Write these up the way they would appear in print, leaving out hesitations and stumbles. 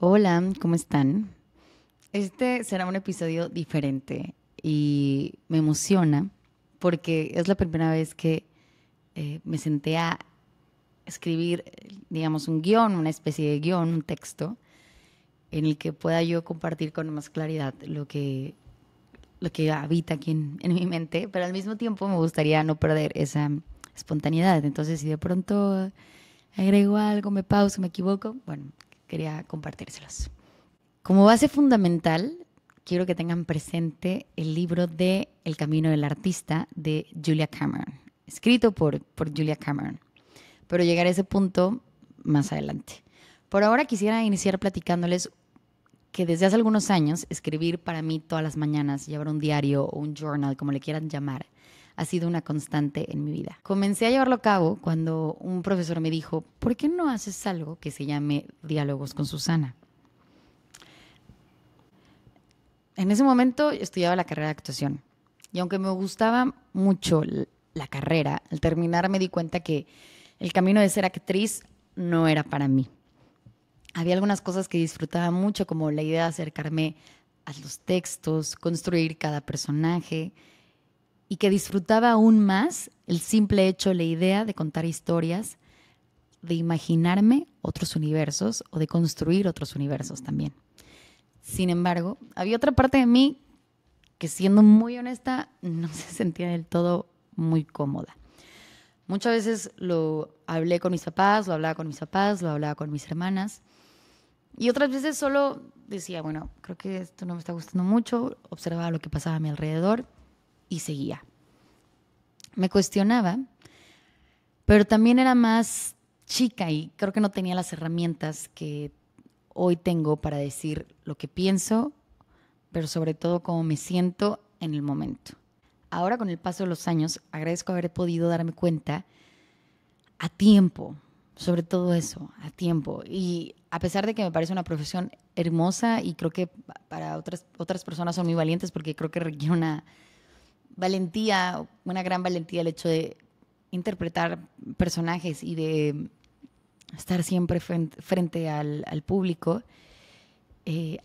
Hola, ¿cómo están? Este será un episodio diferente y me emociona porque es la primera vez que me senté a escribir, digamos, un guión, una especie de guión, un texto, en el que pueda yo compartir con más claridad lo que habita aquí en mi mente, pero al mismo tiempo me gustaría no perder esa espontaneidad. Entonces, si de pronto agrego algo, me pauso, me equivoco, bueno, quería compartírselos. Como base fundamental, quiero que tengan presente el libro de El camino del artista de Julia Cameron, escrito por Julia Cameron, pero llegaré a ese punto más adelante. Por ahora quisiera iniciar platicándoles que desde hace algunos años escribir para mí todas las mañanas, llevar un diario o un journal, como le quieran llamar, ha sido una constante en mi vida. Comencé a llevarlo a cabo cuando un profesor me dijo, ¿por qué no haces algo que se llame Diálogos con Susana? En ese momento estudiaba la carrera de actuación y aunque me gustaba mucho la carrera, al terminar me di cuenta que el camino de ser actriz no era para mí. Había algunas cosas que disfrutaba mucho, como la idea de acercarme a los textos, construir cada personaje, y que disfrutaba aún más el simple hecho, la idea de contar historias, de imaginarme otros universos o de construir otros universos también. Sin embargo, había otra parte de mí que, siendo muy honesta, no se sentía del todo muy cómoda. Muchas veces lo hablé con mis papás, lo hablaba con mis papás, lo hablaba con mis hermanas. Y otras veces solo decía, bueno, creo que esto no me está gustando mucho, observaba lo que pasaba a mi alrededor y seguía. Me cuestionaba, pero también era más chica y creo que no tenía las herramientas que hoy tengo para decir lo que pienso, pero sobre todo cómo me siento en el momento. Ahora, con el paso de los años, agradezco haber podido darme cuenta a tiempo, sobre todo eso, a tiempo. Y a pesar de que me parece una profesión hermosa y creo que para otras personas son muy valientes, porque creo que requiere una valentía, una gran valentía el hecho de interpretar personajes y de estar siempre frente al público. Eh,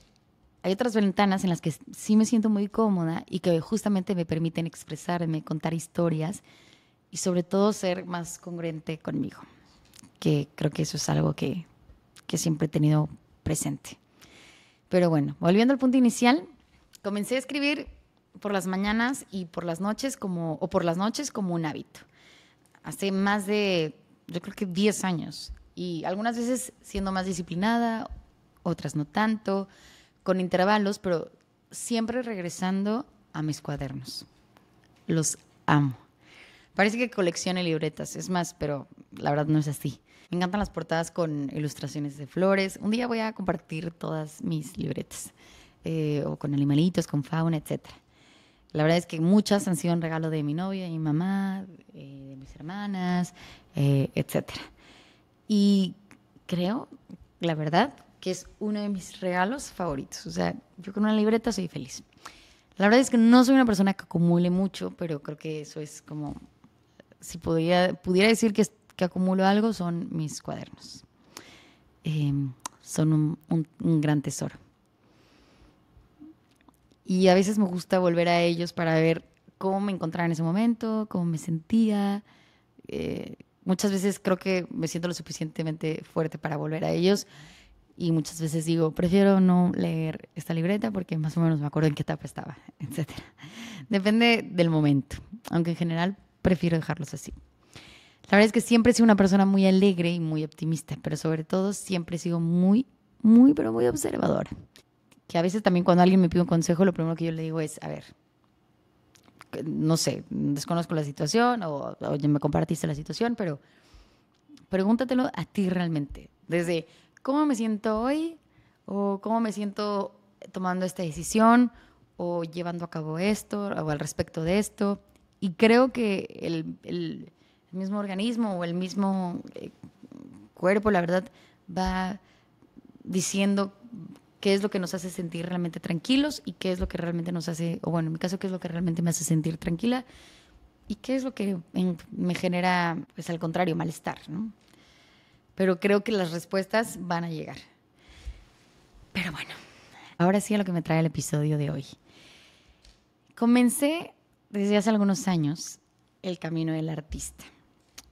Hay otras ventanas en las que sí me siento muy cómoda y que justamente me permiten expresarme, contar historias y sobre todo ser más congruente conmigo, que creo que eso es algo que siempre he tenido presente. Pero bueno, volviendo al punto inicial, comencé a escribir por las mañanas y por las noches o por las noches como un hábito. Hace más de, yo creo que 10 años. Y algunas veces siendo más disciplinada, otras no tanto, con intervalos, pero siempre regresando a mis cuadernos. Los amo. Parece que coleccione libretas, es más, pero la verdad no es así. Me encantan las portadas con ilustraciones de flores. Un día voy a compartir todas mis libretas, o con animalitos, con fauna, etcétera. La verdad es que muchas han sido un regalo de mi novia, de mi mamá, de mis hermanas, etcétera. Y creo, la verdad, que es uno de mis regalos favoritos. O sea, yo con una libreta soy feliz. La verdad es que no soy una persona que acumule mucho, pero creo que eso es como, si pudiera decir que acumulo algo, son mis cuadernos. Eh, Son un gran tesoro. Y a veces me gusta volver a ellos para ver cómo me encontraba en ese momento, cómo me sentía. Muchas veces creo que me siento lo suficientemente fuerte para volver a ellos y muchas veces digo, prefiero no leer esta libreta porque más o menos me acuerdo en qué etapa estaba, etcétera. Depende del momento, aunque en general prefiero dejarlos así. La verdad es que siempre he sido una persona muy alegre y muy optimista, pero sobre todo siempre he sido muy, muy, pero muy observadora. Que a veces también cuando alguien me pide un consejo, lo primero que yo le digo es, a ver, no sé, desconozco la situación o ya me compartiste la situación, pero pregúntatelo a ti realmente. Desde cómo me siento hoy o cómo me siento tomando esta decisión o llevando a cabo esto o al respecto de esto. Y creo que el mismo organismo o el mismo cuerpo, la verdad, va diciendo qué es lo que nos hace sentir realmente tranquilos y qué es lo que realmente nos hace, o bueno, en mi caso, qué es lo que realmente me hace sentir tranquila y qué es lo que me genera, pues al contrario, malestar, ¿no? Pero creo que las respuestas van a llegar. Pero bueno, ahora sí a lo que me trae el episodio de hoy. Comencé desde hace algunos años el camino del artista.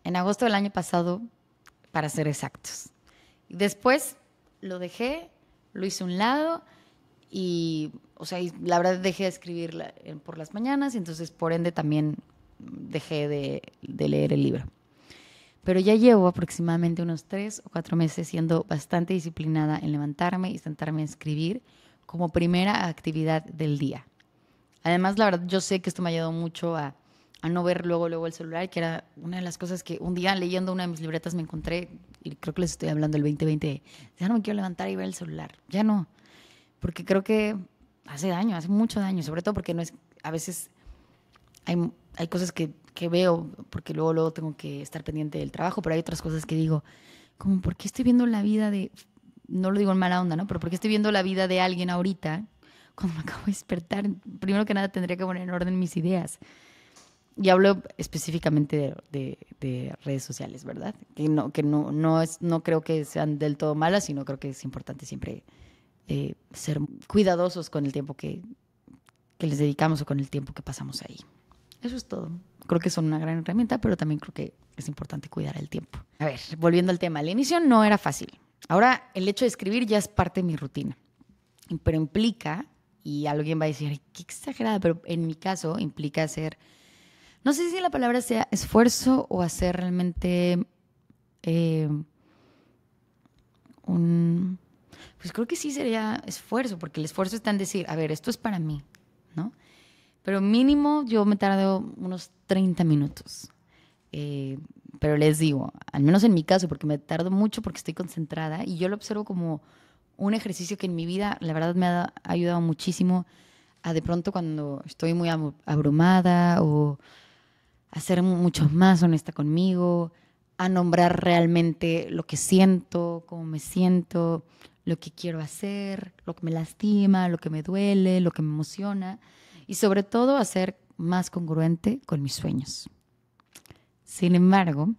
En agosto del año pasado, para ser exactos. Después lo dejé, lo hice a un lado y la verdad dejé de escribir por las mañanas y entonces por ende también dejé de leer el libro. Pero ya llevo aproximadamente unos 3 o 4 meses siendo bastante disciplinada en levantarme y sentarme a escribir como primera actividad del día. Además, la verdad, yo sé que esto me ha ayudado mucho a no ver luego el celular, que era una de las cosas que un día leyendo una de mis libretas me encontré, y creo que les estoy hablando del 2020, ya no me quiero levantar y ver el celular, ya no, porque creo que hace daño, hace mucho daño, sobre todo porque no es, a veces hay cosas que veo, porque luego tengo que estar pendiente del trabajo, pero hay otras cosas que digo, como, ¿por qué estoy viendo la vida de, no lo digo en mala onda, ¿no? Pero ¿por qué estoy viendo la vida de alguien ahorita cuando me acabo de despertar? Primero que nada tendría que poner en orden mis ideas. Y hablo específicamente de redes sociales, ¿verdad? No creo que sean del todo malas, sino creo que es importante siempre ser cuidadosos con el tiempo que les dedicamos o con el tiempo que pasamos ahí. Eso es todo. Creo que son una gran herramienta, pero también creo que es importante cuidar el tiempo. A ver, volviendo al tema. Al inicio no era fácil. Ahora el hecho de escribir ya es parte de mi rutina. Pero implica, y alguien va a decir, qué exagerada, pero en mi caso implica hacer... No sé si la palabra sea esfuerzo o hacer realmente pues creo que sí sería esfuerzo, porque el esfuerzo está en decir, a ver, esto es para mí, ¿no? Pero mínimo yo me tardo unos 30 minutos. Pero les digo, al menos en mi caso, porque me tardo mucho porque estoy concentrada y yo lo observo como un ejercicio que en mi vida, la verdad, me ha ayudado muchísimo a de pronto cuando estoy muy abrumada o a ser mucho más honesta conmigo, a nombrar realmente lo que siento, cómo me siento, lo que quiero hacer, lo que me lastima, lo que me duele, lo que me emociona y sobre todo a ser más congruente con mis sueños. Sin embargo,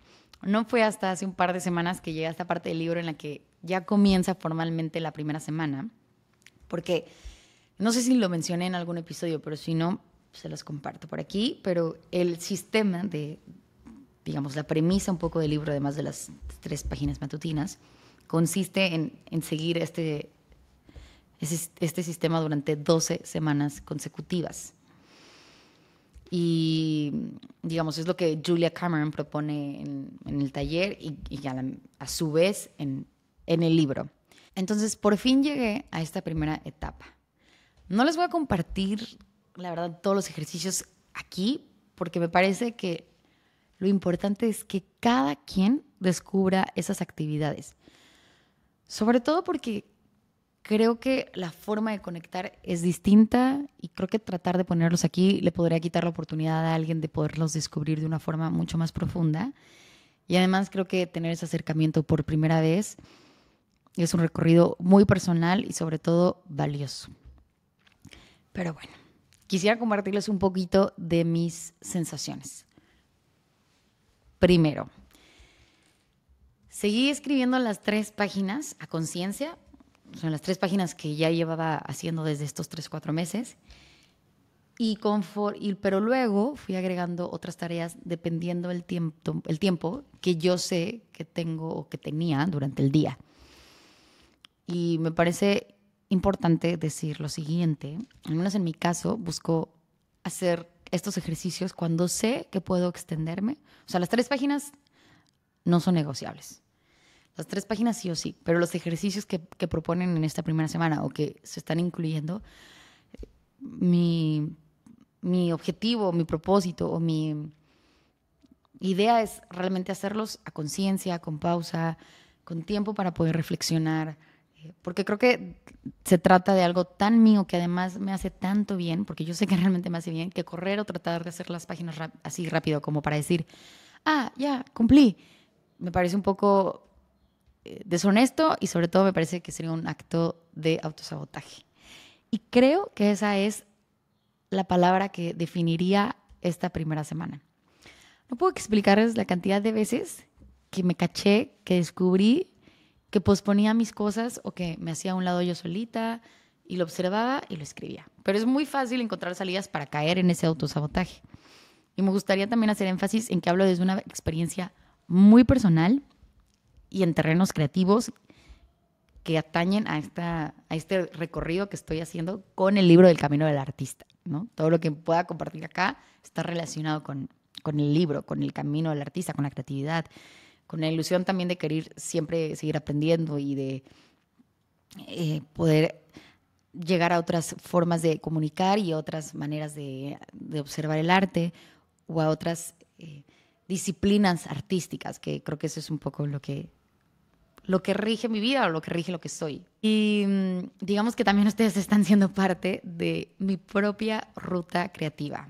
no fue hasta hace un par de semanas que llegué a esta parte del libro en la que ya comienza formalmente la primera semana, porque no sé si lo mencioné en algún episodio, pero si no, se los comparto por aquí, pero el sistema digamos, la premisa un poco del libro, además de las 3 páginas matutinas, consiste en seguir este sistema durante 12 semanas consecutivas. Y, digamos, es lo que Julia Cameron propone en el taller y a su vez en el libro. Entonces, por fin llegué a esta primera etapa. No les voy a compartir, la verdad, todos los ejercicios aquí, porque me parece que lo importante es que cada quien descubra esas actividades. Sobre todo porque creo que la forma de conectar es distinta y creo que tratar de ponerlos aquí le podría quitar la oportunidad a alguien de poderlos descubrir de una forma mucho más profunda. Y además creo que tener ese acercamiento por primera vez es un recorrido muy personal y sobre todo valioso. Pero bueno, quisiera compartirles un poquito de mis sensaciones. Primero, seguí escribiendo las 3 páginas a conciencia. Son las 3 páginas que ya llevaba haciendo desde estos 3-4 meses. Pero luego fui agregando otras tareas dependiendo del tiempo que yo sé que tengo o que tenía durante el día. Y me parece importante decir lo siguiente, al menos en mi caso, busco hacer estos ejercicios cuando sé que puedo extenderme. O sea, las 3 páginas no son negociables. Las 3 páginas sí o sí, pero los ejercicios que proponen en esta primera semana o que se están incluyendo, mi objetivo, mi propósito o mi idea es realmente hacerlos a conciencia, con pausa, con tiempo para poder reflexionar, porque creo que se trata de algo tan mío que además me hace tanto bien, porque yo sé que realmente me hace bien, que correr o tratar de hacer las páginas así rápido como para decir, ya, cumplí. Me parece un poco deshonesto y sobre todo me parece que sería un acto de autosabotaje. Y creo que esa es la palabra que definiría esta primera semana. No puedo explicarles la cantidad de veces que me caché, que descubrí que posponía mis cosas o que me hacía a un lado yo solita y lo observaba y lo escribía. Pero es muy fácil encontrar salidas para caer en ese autosabotaje. Y me gustaría también hacer énfasis en que hablo desde una experiencia muy personal y en terrenos creativos que atañen a este recorrido que estoy haciendo con el libro del Camino del Artista, ¿no? Todo lo que pueda compartir acá está relacionado con el libro, con el camino del artista, con la creatividad, con la ilusión también de querer siempre seguir aprendiendo y de poder llegar a otras formas de comunicar y otras maneras de observar el arte o a otras disciplinas artísticas, que creo que eso es un poco lo que rige mi vida o lo que rige lo que soy. Y digamos que también ustedes están siendo parte de mi propia ruta creativa.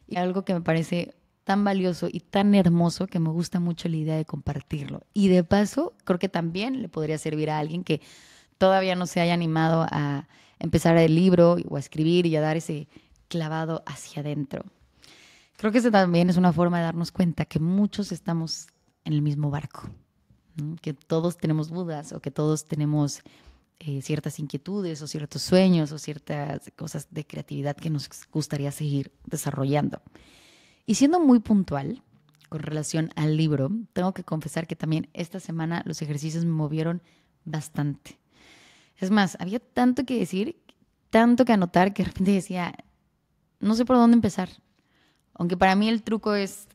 Y algo que me parece tan valioso y tan hermoso que me gusta mucho la idea de compartirlo. Y de paso, creo que también le podría servir a alguien que todavía no se haya animado a empezar el libro o a escribir y a dar ese clavado hacia adentro. Creo que eso también es una forma de darnos cuenta que muchos estamos en el mismo barco, ¿no? Que todos tenemos dudas o que todos tenemos ciertas inquietudes o ciertos sueños o ciertas cosas de creatividad que nos gustaría seguir desarrollando. Y siendo muy puntual con relación al libro, tengo que confesar que también esta semana los ejercicios me movieron bastante. Es más, había tanto que decir, tanto que anotar, que de repente decía, no sé por dónde empezar. Aunque para mí el truco es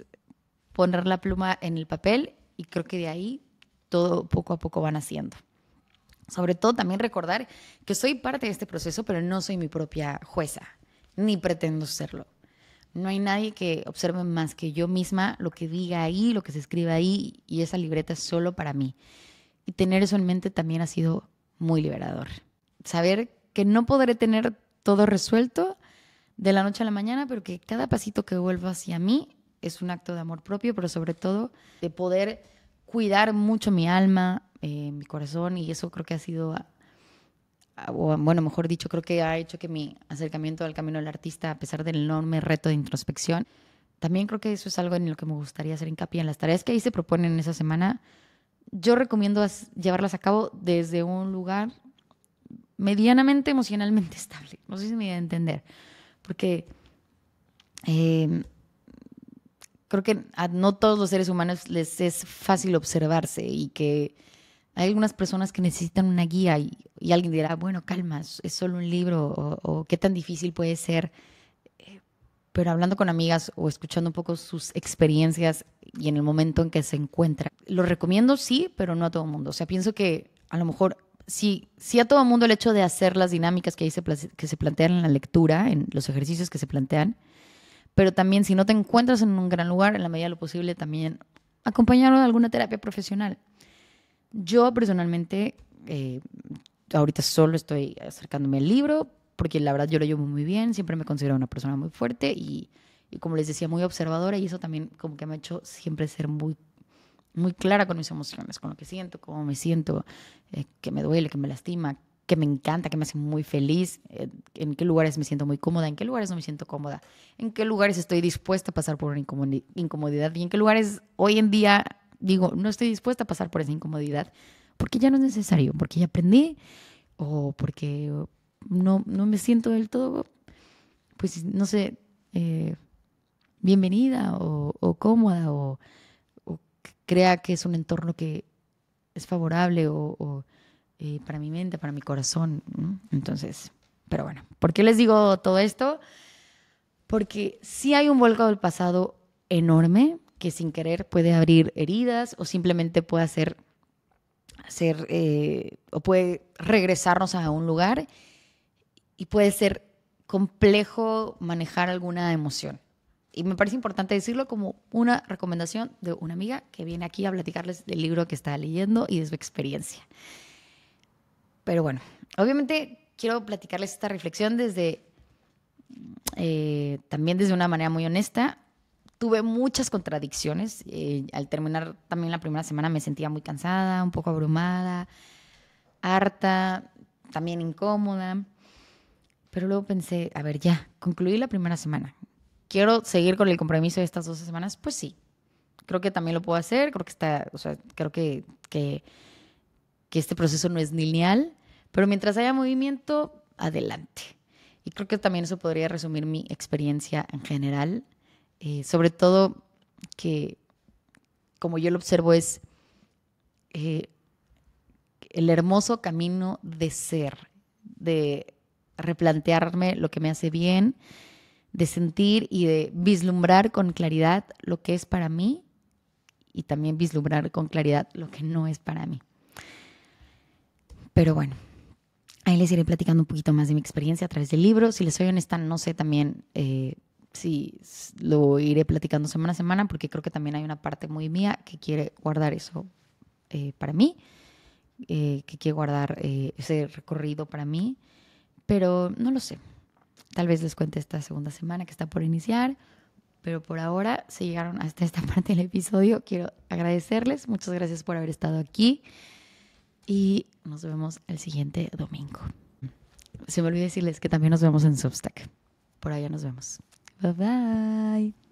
poner la pluma en el papel y creo que de ahí todo poco a poco van haciendo. Sobre todo también recordar que soy parte de este proceso, pero no soy mi propia jueza, ni pretendo serlo. No hay nadie que observe más que yo misma lo que diga ahí, lo que se escribe ahí, y esa libreta es solo para mí. Y tener eso en mente también ha sido muy liberador. Saber que no podré tener todo resuelto de la noche a la mañana, pero que cada pasito que vuelvo hacia mí es un acto de amor propio, pero sobre todo de poder cuidar mucho mi alma, mi corazón, y eso creo que ha sido, o bueno, mejor dicho, creo que ha hecho que mi acercamiento al camino del artista, a pesar del enorme reto de introspección, también creo que eso es algo en lo que me gustaría hacer hincapié en las tareas que ahí se proponen en esa semana. Yo recomiendo llevarlas a cabo desde un lugar medianamente emocionalmente estable. No sé si me voy a entender, porque creo que a no todos los seres humanos les es fácil observarse y que hay algunas personas que necesitan una guía y alguien dirá, bueno, calma, es solo un libro o qué tan difícil puede ser. Pero hablando con amigas o escuchando un poco sus experiencias y en el momento en que se encuentra, lo recomiendo, sí, pero no a todo el mundo. O sea, pienso que a lo mejor sí a todo el mundo el hecho de hacer las dinámicas que se plantean en la lectura, en los ejercicios que se plantean, pero también si no te encuentras en un gran lugar, en la medida de lo posible también acompañarlo de alguna terapia profesional. Yo personalmente ahorita solo estoy acercándome al libro porque la verdad yo lo llevo muy bien, siempre me considero una persona muy fuerte y como les decía, muy observadora, y eso también como que me ha hecho siempre ser muy, muy clara con mis emociones, con lo que siento, cómo me siento, que me duele, que me lastima, que me encanta, que me hace muy feliz, en qué lugares me siento muy cómoda, en qué lugares no me siento cómoda, en qué lugares estoy dispuesta a pasar por una incomodidad y en qué lugares hoy en día digo, no estoy dispuesta a pasar por esa incomodidad porque ya no es necesario, porque ya aprendí o porque no me siento del todo, pues no sé, bienvenida o cómoda o crea que es un entorno que es favorable para mi mente, para mi corazón, ¿no? Entonces, pero bueno, ¿por qué les digo todo esto? Porque sí hay un vuelco del pasado enorme que sin querer puede abrir heridas o simplemente puede hacer o puede regresarnos a un lugar y puede ser complejo manejar alguna emoción. Y me parece importante decirlo como una recomendación de una amiga que viene aquí a platicarles del libro que está leyendo y de su experiencia. Pero bueno, obviamente quiero platicarles esta reflexión también desde una manera muy honesta. Tuve muchas contradicciones. Al terminar también la primera semana me sentía muy cansada, un poco abrumada, harta, también incómoda. Pero luego pensé, a ver, ya, concluí la primera semana. ¿Quiero seguir con el compromiso de estas 12 semanas? Pues sí. Creo que también lo puedo hacer. Creo que está, o sea, creo que que este proceso no es lineal, pero mientras haya movimiento, adelante. Y creo que también eso podría resumir mi experiencia en general. Sobre todo que, como yo lo observo, es el hermoso camino de ser, de replantearme lo que me hace bien, de sentir y de vislumbrar con claridad lo que es para mí y también vislumbrar con claridad lo que no es para mí. Pero bueno, ahí les iré platicando un poquito más de mi experiencia a través del libro. Si les soy honesta, no sé también si lo iré platicando semana a semana, porque creo que también hay una parte muy mía que quiere guardar eso para mí, que quiere guardar ese recorrido para mí, pero no lo sé. Tal vez les cuente esta segunda semana que está por iniciar, pero por ahora, si llegaron hasta esta parte del episodio, quiero agradecerles. Muchas gracias por haber estado aquí y nos vemos el siguiente domingo. Se me olvidó decirles que también nos vemos en Substack. Por allá nos vemos. Bye bye.